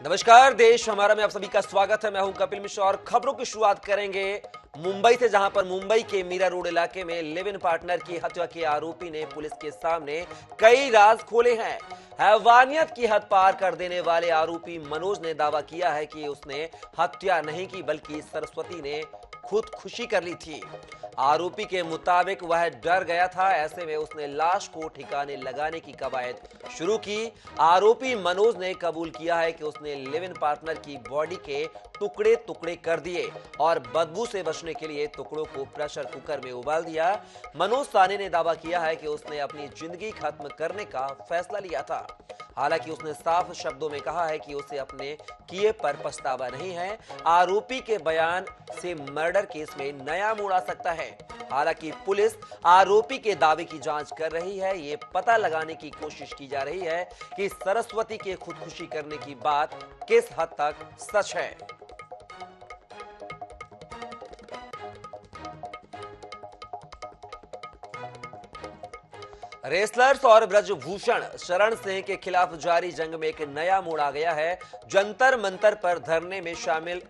नमस्कार, देश हमारा में आप सभी का स्वागत है। मैं हूं कपिल मिश्रा और खबरों की शुरुआत करेंगे मुंबई से, जहां पर मुंबई के मीरा रोड इलाके में लिव इन पार्टनर की हत्या के आरोपी ने पुलिस के सामने कई राज खोले हैं। हैवानियत की हद पार कर देने वाले आरोपी मनोज ने दावा किया है कि उसने हत्या नहीं की, बल्कि सरस्वती ने खुदकुशी कर ली थी। आरोपी के मुताबिक वह डर गया था, ऐसे में उसने लाश को ठिकाने लगाने की कवायद शुरू की। आरोपी मनोज ने कबूल किया है कि उसने लिव इन पार्टनर की बॉडी के टुकड़े टुकड़े कर दिए और बदबू से बचने के लिए टुकड़ों को प्रेशर कुकर में उबाल दिया। मनोज सानी ने दावा किया है कि उसने अपनी जिंदगी खत्म करने का फैसला लिया था। हालांकि उसने साफ शब्दों में कहा है कि उसे अपने किए पर पछतावा नहीं है। आरोपी के बयान से मर्डर केस में नया मोड़ आ सकता है। हालांकि पुलिस आरोपी के दावे की जांच कर रही है। ये पता लगाने की कोशिश की जा रही है कि सरस्वती के खुदकुशी करने की बात किस हद तक सच है। रेसलर्स और ब्रजभूषण शरण सिंह के खिलाफ जारी जंग में एक नया मोड़ आ गया है। जंतर मंतर पर धरने में शामिल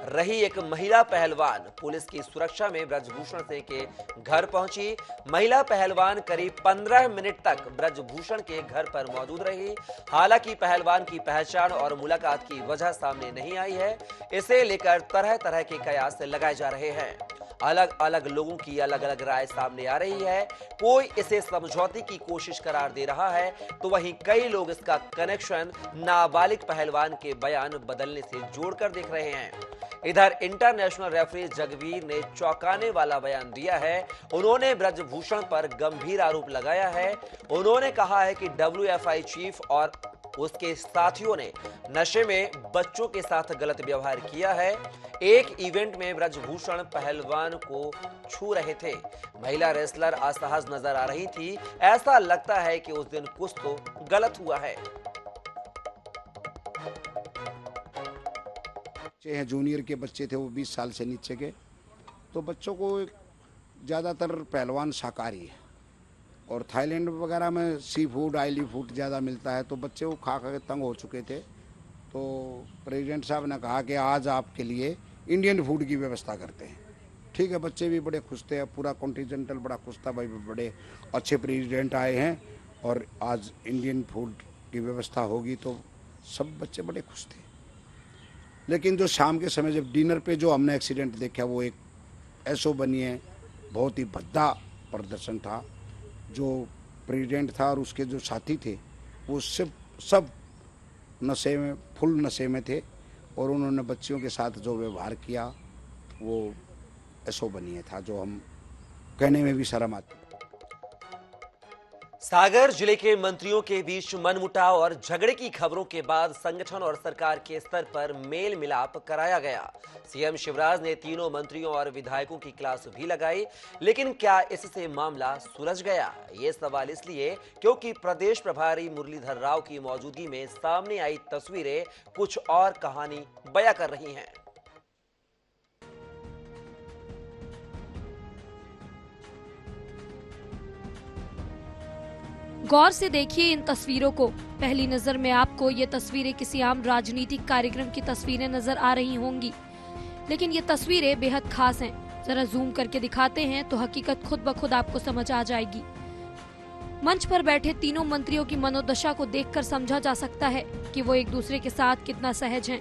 रही एक महिला पहलवान पुलिस की सुरक्षा में ब्रजभूषण सिंह के घर पहुंची। महिला पहलवान करीब 15 मिनट तक ब्रजभूषण के घर पर मौजूद रही। हालांकि पहलवान की पहचान और मुलाकात की वजह सामने नहीं आई है। इसे लेकर तरह तरह के कयास लगाए जा रहे हैं। अलग अलग लोगों की अलग अलग राय सामने आ रही है। कोई इसे समझौते की कोशिश करार दे रहा है, तो वहीं कई लोग इसका कनेक्शन नाबालिग पहलवान के बयान बदलने से जोड़कर देख रहे हैं। इधर इंटरनेशनल रेफरी जगवीर ने चौंकाने वाला बयान दिया है। उन्होंने ब्रजभूषण पर गंभीर आरोप लगाया है। उन्होंने कहा है कि WFI चीफ और उसके साथियों ने नशे में बच्चों के साथ गलत व्यवहार किया है। एक इवेंट में ब्रजभूषण पहलवान को छू रहे थे। महिला रेसलर असहज नजर आ रही थी। ऐसा लगता है कि उस दिन कुछ तो गलत हुआ है। हैं जूनियर के बच्चे थे, वो 20 साल से नीचे के, तो बच्चों को ज़्यादातर पहलवान शाकाहारी है और थाईलैंड वगैरह में सी फूड ऑयली फूड ज़्यादा मिलता है, तो बच्चे वो खा के तंग हो चुके थे। तो प्रेसिडेंट साहब ने कहा कि आज आपके लिए इंडियन फूड की व्यवस्था करते हैं। ठीक है, बच्चे भी बड़े खुश थे, पूरा कॉन्टिजेंटल बड़ा खुश था, भाई बड़े अच्छे प्रेसिडेंट आए हैं और आज इंडियन फूड की व्यवस्था होगी, तो सब बच्चे बड़े खुश थे। लेकिन जो शाम के समय जब डिनर पे जो हमने एक्सीडेंट देखा, वो एक ऐसो बनी है, बहुत ही भद्दा प्रदर्शन था। जो प्रेसिडेंट था और उसके जो साथी थे वो सब नशे में, फुल नशे में थे और उन्होंने बच्चियों के साथ जो व्यवहार किया वो ऐसो बनी था, जो हम कहने में भी शर्म आती। सागर जिले के मंत्रियों के बीच मनमुटाव और झगड़े की खबरों के बाद संगठन और सरकार के स्तर पर मेल मिलाप कराया गया। सीएम शिवराज ने तीनों मंत्रियों और विधायकों की क्लास भी लगाई, लेकिन क्या इससे मामला सुलझ गया? ये सवाल इसलिए क्योंकि प्रदेश प्रभारी मुरलीधर राव की मौजूदगी में सामने आई तस्वीरें कुछ और कहानी बयां कर रही हैं। गौर से देखिए इन तस्वीरों को। पहली नजर में आपको ये तस्वीरें किसी आम राजनीतिक कार्यक्रम की तस्वीरें नजर आ रही होंगी, लेकिन ये तस्वीरें बेहद खास हैं। जरा जूम करके दिखाते हैं तो हकीकत खुद ब खुद आपको समझ आ जाएगी। मंच पर बैठे तीनों मंत्रियों की मनोदशा को देखकर समझा जा सकता है कि वो एक दूसरे के साथ कितना सहज हैं।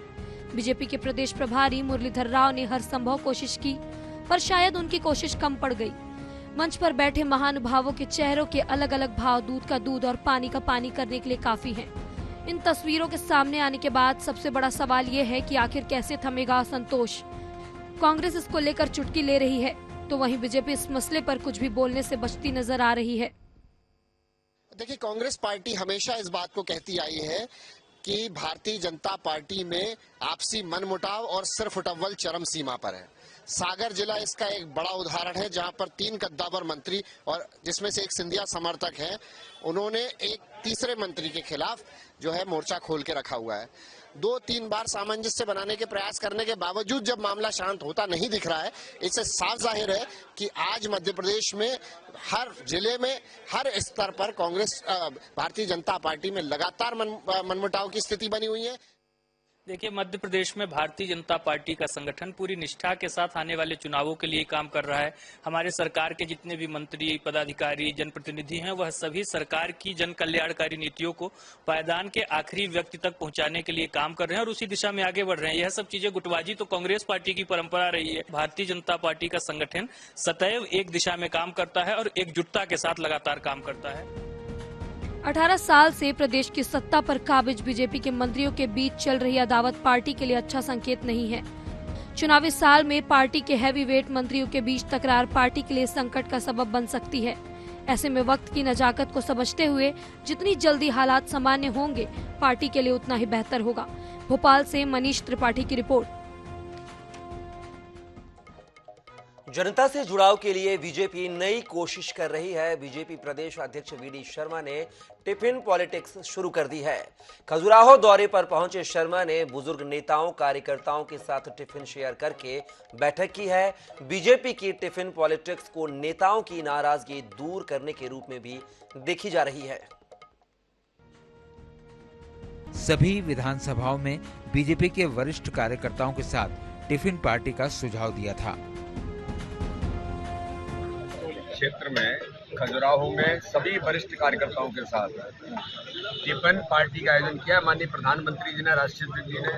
बीजेपी के प्रदेश प्रभारी मुरलीधर राव ने हर संभव कोशिश की, पर शायद उनकी कोशिश कम पड़ गई। मंच पर बैठे महानुभावों के चेहरों के अलग अलग भाव दूध का दूध और पानी का पानी करने के लिए काफी हैं। इन तस्वीरों के सामने आने के बाद सबसे बड़ा सवाल ये है कि आखिर कैसे थमेगा असंतोष। कांग्रेस इसको लेकर चुटकी ले रही है, तो वहीं बीजेपी इस मसले पर कुछ भी बोलने से बचती नजर आ रही है। देखिए, कांग्रेस पार्टी हमेशा इस बात को कहती आई है कि भारतीय जनता पार्टी में आपसी मनमुटाव और सिरफुटअव्वल चरम सीमा पर है। सागर जिला इसका एक बड़ा उदाहरण है, जहां पर 3 कद्दावर मंत्री और जिसमें से एक सिंधिया समर्थक है, उन्होंने एक तीसरे मंत्री के खिलाफ जो है मोर्चा खोल के रखा हुआ है। 2-3 बार सामंजस्य बनाने के प्रयास करने के बावजूद जब मामला शांत होता नहीं दिख रहा है, इससे साफ जाहिर है कि आज मध्य प्रदेश में हर जिले में हर स्तर पर कांग्रेस भारतीय जनता पार्टी में लगातार मनमुटाव की स्थिति बनी हुई है। देखिए, मध्य प्रदेश में भारतीय जनता पार्टी का संगठन पूरी निष्ठा के साथ आने वाले चुनावों के लिए काम कर रहा है। हमारे सरकार के जितने भी मंत्री, पदाधिकारी, जनप्रतिनिधि हैं, वह सभी सरकार की जन कल्याणकारी नीतियों को पायदान के आखिरी व्यक्ति तक पहुंचाने के लिए काम कर रहे हैं और उसी दिशा में आगे बढ़ रहे हैं। यह सब चीजें गुटबाजी तो कांग्रेस पार्टी की परंपरा रही है। भारतीय जनता पार्टी का संगठन सदैव एक दिशा में काम करता है और एकजुटता के साथ लगातार काम करता है। 18 साल से प्रदेश की सत्ता पर काबिज बीजेपी के मंत्रियों के बीच चल रही अदावत पार्टी के लिए अच्छा संकेत नहीं है। चुनावी साल में पार्टी के हैवीवेट मंत्रियों के बीच तकरार पार्टी के लिए संकट का सबब बन सकती है। ऐसे में वक्त की नजाकत को समझते हुए जितनी जल्दी हालात सामान्य होंगे, पार्टी के लिए उतना ही बेहतर होगा। भोपाल से मनीष त्रिपाठी की रिपोर्ट। जनता से जुड़ाव के लिए बीजेपी नई कोशिश कर रही है। बीजेपी प्रदेश अध्यक्ष वीडी शर्मा ने टिफिन पॉलिटिक्स शुरू कर दी है। खजुराहो दौरे पर पहुंचे शर्मा ने बुजुर्ग नेताओं, कार्यकर्ताओं के साथ टिफिन शेयर करके बैठक की है। बीजेपी की टिफिन पॉलिटिक्स को नेताओं की नाराजगी दूर करने के रूप में भी देखी जा रही है। सभी विधानसभाओं में बीजेपी के वरिष्ठ कार्यकर्ताओं के साथ टिफिन पार्टी का सुझाव दिया था। क्षेत्र में खजुराहो में सभी वरिष्ठ कार्यकर्ताओं के साथ टिफिन पार्टी का आयोजन किया। माननीय प्रधानमंत्री जी ने, राष्ट्रपति जी ने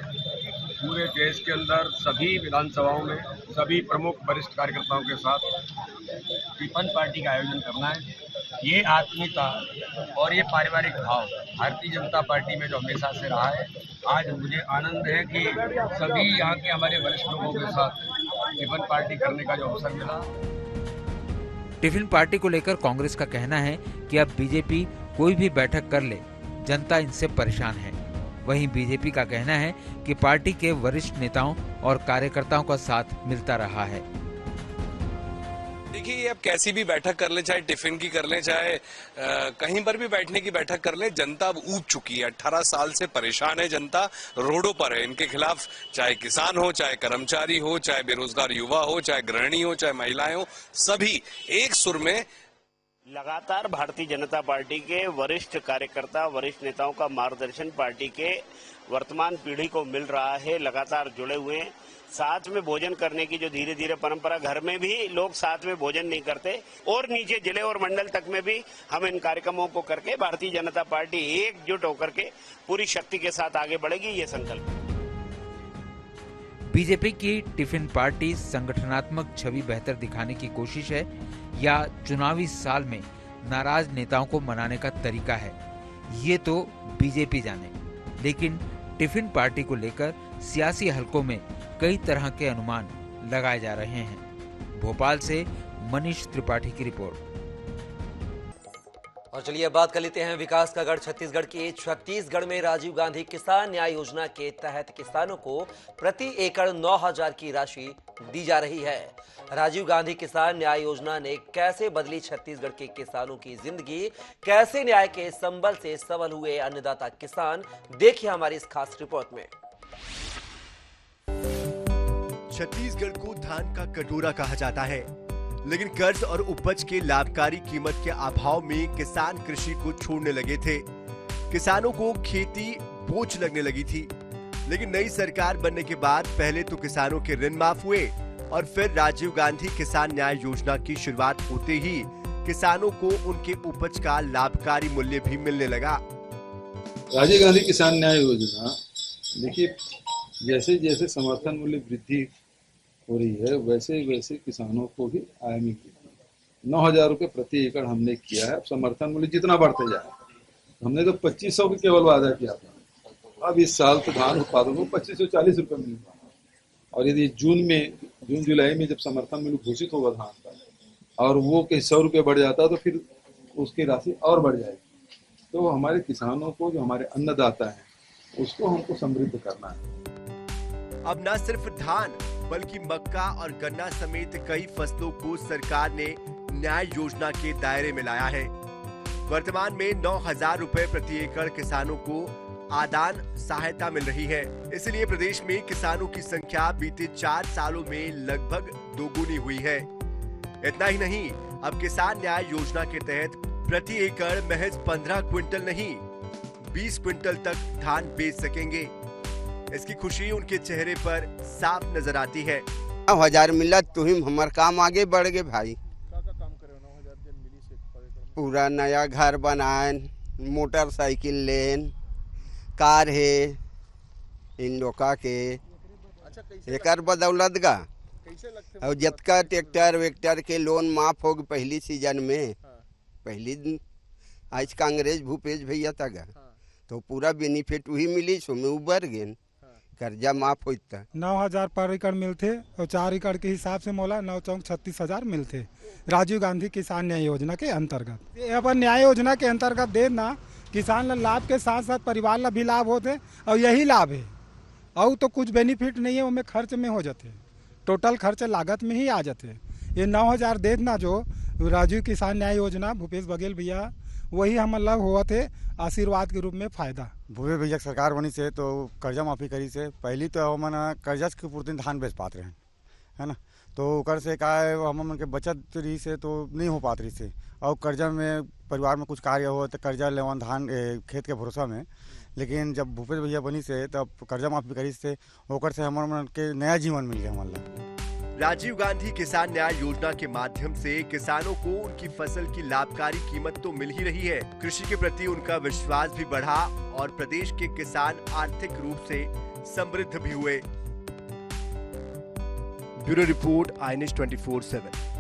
पूरे देश के अंदर सभी विधानसभाओं में सभी प्रमुख वरिष्ठ कार्यकर्ताओं के साथ टिफिन पार्टी का आयोजन करना है। ये आत्मीयता और ये पारिवारिक भाव भारतीय जनता पार्टी में जो हमेशा से रहा है, आज मुझे आनंद है कि सभी यहाँ के हमारे वरिष्ठ लोगों के साथ टिफिन पार्टी करने का जो अवसर मिला। टिफिन पार्टी को लेकर कांग्रेस का कहना है कि अब बीजेपी कोई भी बैठक कर ले, जनता इनसे परेशान है। वहीं बीजेपी का कहना है कि पार्टी के वरिष्ठ नेताओं और कार्यकर्ताओं का साथ मिलता रहा है। देखिए, अब कैसी भी बैठक कर ले, चाहे टिफिन की कर ले, चाहे कहीं पर भी बैठने की बैठक कर ले, जनता अब ऊब चुकी है। 18 साल से परेशान है जनता, रोडों पर है। इनके खिलाफ चाहे किसान हो, चाहे कर्मचारी हो, चाहे बेरोजगार युवा हो, चाहे गृहिणी हो, चाहे महिलाएं हो, सभी एक सुर में। लगातार भारतीय जनता पार्टी के वरिष्ठ कार्यकर्ता, वरिष्ठ नेताओं का मार्गदर्शन पार्टी के वर्तमान पीढ़ी को मिल रहा है। लगातार जुड़े हुए हैं। साथ में भोजन करने की जो धीरे धीरे परंपरा, घर में भी लोग साथ में भोजन नहीं करते और नीचे जिले और मंडल तक में भी हम इन कार्यक्रमों को करके भारतीय जनता पार्टी एकजुट होकर के पूरी शक्ति के साथ आगे बढ़ेगी, ये संकल्प। बीजेपी की टिफिन पार्टी संगठनात्मक छवि बेहतर दिखाने की कोशिश है या चुनावी साल में नाराज नेताओं को मनाने का तरीका है, ये तो बीजेपी जाने। लेकिन टिफिन पार्टी को लेकर सियासी हलकों में कई तरह के अनुमान लगाए जा रहे हैं। भोपाल से मनीष त्रिपाठी की रिपोर्ट। और चलिए बात कर लेते हैं विकास का गढ़ छत्तीसगढ़ की। छत्तीसगढ़ में राजीव गांधी किसान न्याय योजना के तहत किसानों को प्रति एकड़ 9,000 की राशि दी जा रही है। राजीव गांधी किसान न्याय योजना ने कैसे बदली छत्तीसगढ़ के किसानों की जिंदगी, कैसे न्याय के संबल से सबल हुए अन्नदाता किसान, देखिए हमारी इस खास रिपोर्ट में। छत्तीसगढ़ को धान का कटोरा कहा जाता है, लेकिन कर्ज और उपज के लाभकारी कीमत के अभाव में किसान कृषि को छोड़ने लगे थे। किसानों को खेती बोझ लगने लगी थी। लेकिन नई सरकार बनने के बाद पहले तो किसानों के ऋण माफ हुए और फिर राजीव गांधी किसान न्याय योजना की शुरुआत होते ही किसानों को उनके उपज का लाभकारी मूल्य भी मिलने लगा। राजीव गांधी किसान न्याय योजना, देखिए जैसे जैसे समर्थन मूल्य वृद्धि हो रही है, वैसे वैसे किसानों को भी आय में 9,000 रुपये प्रति एकड़ हमने किया है। अब समर्थन मूल्य जितना बढ़ते जाए, हमने तो 2500 की केवल वादा किया था। अब इस साल तो धान उत्पादन को 2540 रुपये मिल रहा है। और यदि जून जुलाई में जब समर्थन मूल्य घोषित होगा धान का और वो कहीं 100 रुपये बढ़ जाता तो फिर उसकी राशि और बढ़ जाएगी। तो हमारे किसानों को, जो हमारे अन्नदाता है, उसको हमको समृद्ध करना है। अब न सिर्फ धान बल्कि मक्का और गन्ना समेत कई फसलों को सरकार ने न्याय योजना के दायरे में लाया है। वर्तमान में 9,000 रुपए प्रति एकड़ किसानों को आदान सहायता मिल रही है। इसलिए प्रदेश में किसानों की संख्या बीते 4 सालों में लगभग दोगुनी हुई है। इतना ही नहीं, अब किसान न्याय योजना के तहत प्रति एकड़ महज 15 क्विंटल नहीं 20 क्विंटल तक धान बेच सकेंगे। इसकी खुशी उनके चेहरे पर साफ नजर आती है। 9,000 मिला तो ही हमार काम आगे बढ़ गए भाई। पूरा नया घर बनाएन, मोटरसाइकिल लेन, कार है इन लोका के एकर बदौलत गा और जतका ट्रैक्टर वेक्टर के लोन माफ हो गए पहली सीजन में। पहली आज कांग्रेस भूपेश भैया तक तो पूरा बेनिफिट वही मिली, सो में उबर गए, कर्जा माफ होता। 9,000 पर एकड़ मिलते और 4 एकड़ के हिसाब से मोला 9 चौक 36,000 मिलते राजीव गांधी किसान न्याय योजना के अंतर्गत। अपन न्याय योजना के अंतर्गत देना किसान ला लाभ के साथ साथ परिवार ला भी लाभ होते और यही लाभ है और तो कुछ बेनिफिट नहीं है, उनमें खर्च में हो जाते, टोटल खर्च लागत में ही आ जाते। ये 9,000 देना जो राजीव किसान न्याय योजना भूपेश बघेल भैया वही हम लाभ हुआ थे आशीर्वाद के रूप में फायदा। भूपेश भैया सरकार बनी से तो कर्जा माफी करी से पहली तो हम कर्जा के पूर्ति धान बेच पाते रहे है ना, तो कर से का हम के बचत रही से तो नहीं हो पाती रही से और कर्जा में परिवार में कुछ कार्य हो तो कर्जा लेवन धान खेत के भरोसा में। लेकिन जब भूपेश भैया बनी से तब कर्जा माफी करी से होकर से हमारे के नया जीवन मिल गया हमारा। राजीव गांधी किसान न्याय योजना के माध्यम से किसानों को उनकी फसल की लाभकारी कीमत तो मिल ही रही है, कृषि के प्रति उनका विश्वास भी बढ़ा और प्रदेश के किसान आर्थिक रूप से समृद्ध भी हुए। Bureau report, INH 24/7।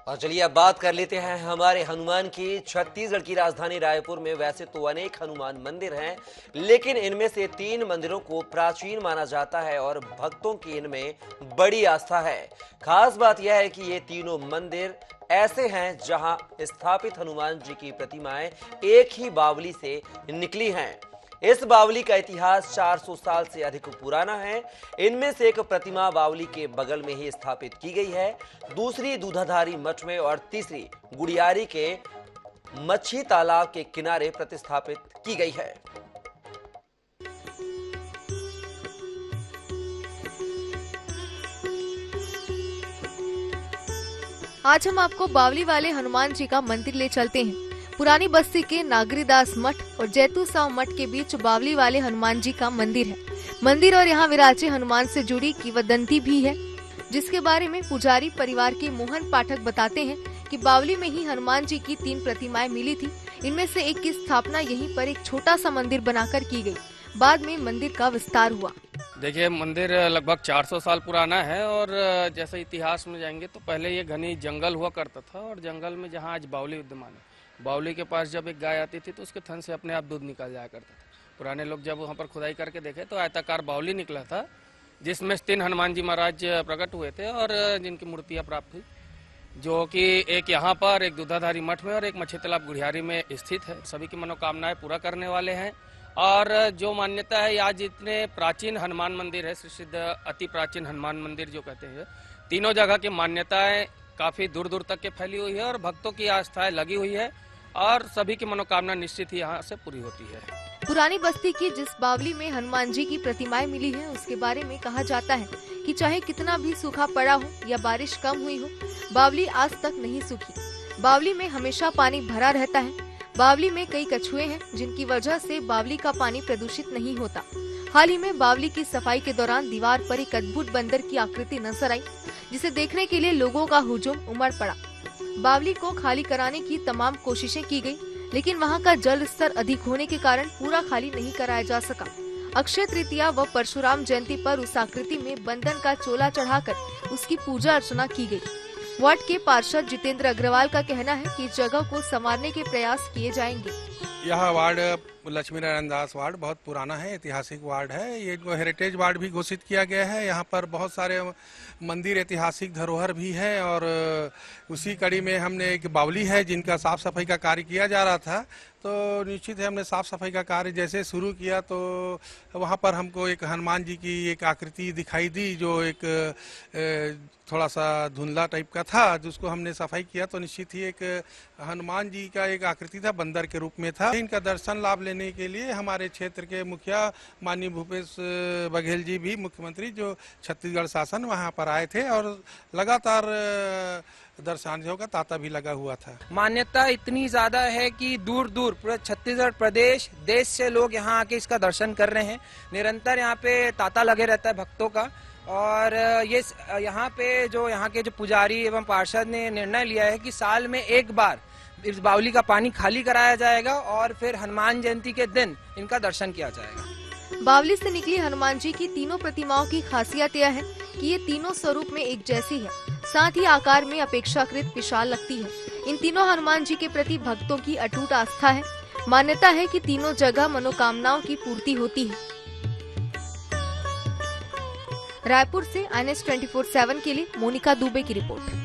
और चलिए अब बात कर लेते हैं हमारे हनुमान की। छत्तीसगढ़ की राजधानी रायपुर में वैसे तो अनेक हनुमान मंदिर हैं, लेकिन इनमें से 3 मंदिरों को प्राचीन माना जाता है और भक्तों की इनमें बड़ी आस्था है। खास बात यह है कि ये तीनों मंदिर ऐसे हैं जहां स्थापित हनुमान जी की प्रतिमाएं एक ही बावली से निकली हैं। इस बावली का इतिहास 400 साल से अधिक पुराना है। इनमें से एक प्रतिमा बावली के बगल में ही स्थापित की गई है, दूसरी दूधाधारी मठ में और तीसरी गुड़ियारी के मच्छी तालाब के किनारे प्रतिस्थापित की गई है। आज हम आपको बावली वाले हनुमान जी का मंदिर ले चलते हैं। पुरानी बस्ती के नागरीदास मठ और जैतू साव मठ के बीच बावली वाले हनुमान जी का मंदिर है। मंदिर और यहाँ विराजे हनुमान से जुड़ी किंवदंती भी है, जिसके बारे में पुजारी परिवार के मोहन पाठक बताते हैं कि बावली में ही हनुमान जी की 3 प्रतिमाएं मिली थी। इनमें से एक की स्थापना यहीं पर एक छोटा सा मंदिर बनाकर की गई। बाद में मंदिर का विस्तार हुआ। देखिए, मंदिर लगभग 400 साल पुराना है और जैसे इतिहास में जाएंगे तो पहले ये घनी जंगल हुआ करता था और जंगल में जहाँ आज बावली विद्यमान है, बावली के पास जब एक गाय आती थी तो उसके थन से अपने आप दूध निकल जाया करता था। पुराने लोग जब वहाँ पर खुदाई करके देखे तो आयताकार बावली निकला था, जिसमें 3 हनुमान जी महाराज प्रकट हुए थे और जिनकी मूर्तियाँ प्राप्त हुई, जो कि एक यहाँ पर, एक दूधाधारी मठ में और एक मच्छी तालाब गुड़ियारी में स्थित है। सभी की मनोकामनाएं पूरा करने वाले हैं। और जो मान्यता है, आज जितने प्राचीन हनुमान मंदिर है, सिद्ध अति प्राचीन हनुमान मंदिर जो कहते हैं, तीनों जगह की मान्यताएं काफी दूर दूर तक के फैली हुई है और भक्तों की आस्थाएं लगी हुई है और सभी की मनोकामना निश्चित ही यहाँ से पूरी होती है। पुरानी बस्ती की जिस बावली में हनुमान जी की प्रतिमाएं मिली हैं, उसके बारे में कहा जाता है कि चाहे कितना भी सूखा पड़ा हो या बारिश कम हुई हो, बावली आज तक नहीं सूखी। बावली में हमेशा पानी भरा रहता है। बावली में कई कछुए हैं, जिनकी वजह से बावली का पानी प्रदूषित नहीं होता। हाल ही में बावली की सफाई के दौरान दीवार पर एक अद्भुत बंदर की आकृति नजर आई, जिसे देखने के लिए लोगों का हुजूम उमड़ पड़ा। बावली को खाली कराने की तमाम कोशिशें की गई, लेकिन वहां का जल स्तर अधिक होने के कारण पूरा खाली नहीं कराया जा सका। अक्षय तृतीया व परशुराम जयंती पर उस आकृति में बंधन का चोला चढ़ाकर उसकी पूजा अर्चना की गई। वार्ड के पार्षद जितेंद्र अग्रवाल का कहना है कि इस जगह को संवारने के प्रयास किए जाएंगे। यह वार्ड लक्ष्मी नारायण दास वार्ड बहुत पुराना है, ऐतिहासिक वार्ड है। ये हेरिटेज वार्ड भी घोषित किया गया है। यहाँ पर बहुत सारे मंदिर, ऐतिहासिक धरोहर भी है और उसी कड़ी में हमने एक बावली है जिनका साफ सफाई का कार्य किया जा रहा था। तो निश्चित है, हमने साफ सफाई का कार्य जैसे शुरू किया तो वहाँ पर हमको एक हनुमान जी की एक आकृति दिखाई दी, जो एक थोड़ा सा धुंधला टाइप का था, जिसको हमने सफाई किया तो निश्चित ही एक हनुमान जी का एक आकृति था, बंदर के रूप में था। इनका दर्शन लाभ लेने के लिए हमारे क्षेत्र के मुखिया माननीय भूपेश बघेल जी भी मुख्यमंत्री जो छत्तीसगढ़ शासन वहां पर आए थे और लगातार दर्शनार्थियों का तांता भी लगा हुआ था। मान्यता इतनी ज्यादा है कि दूर दूर पूरे छत्तीसगढ़ प्रदेश देश से लोग यहाँ आके इसका दर्शन कर रहे हैं। निरंतर यहाँ पे तांता लगे रहता है भक्तों का। और ये यहाँ पे जो यहाँ के जो पुजारी एवं पार्षद ने निर्णय लिया है कि साल में एक बार इस बावली का पानी खाली कराया जाएगा और फिर हनुमान जयंती के दिन इनका दर्शन किया जाएगा। बावली से निकली हनुमान जी की तीनों प्रतिमाओं की खासियत यह है कि ये तीनों स्वरूप में एक जैसी है, साथ ही आकार में अपेक्षाकृत विशाल लगती है। इन तीनों हनुमान जी के प्रति भक्तों की अटूट आस्था है। मान्यता है कि तीनों जगह मनोकामनाओं की पूर्ति होती है। रायपुर से INS 24/7 के लिए मोनिका दुबे की रिपोर्ट।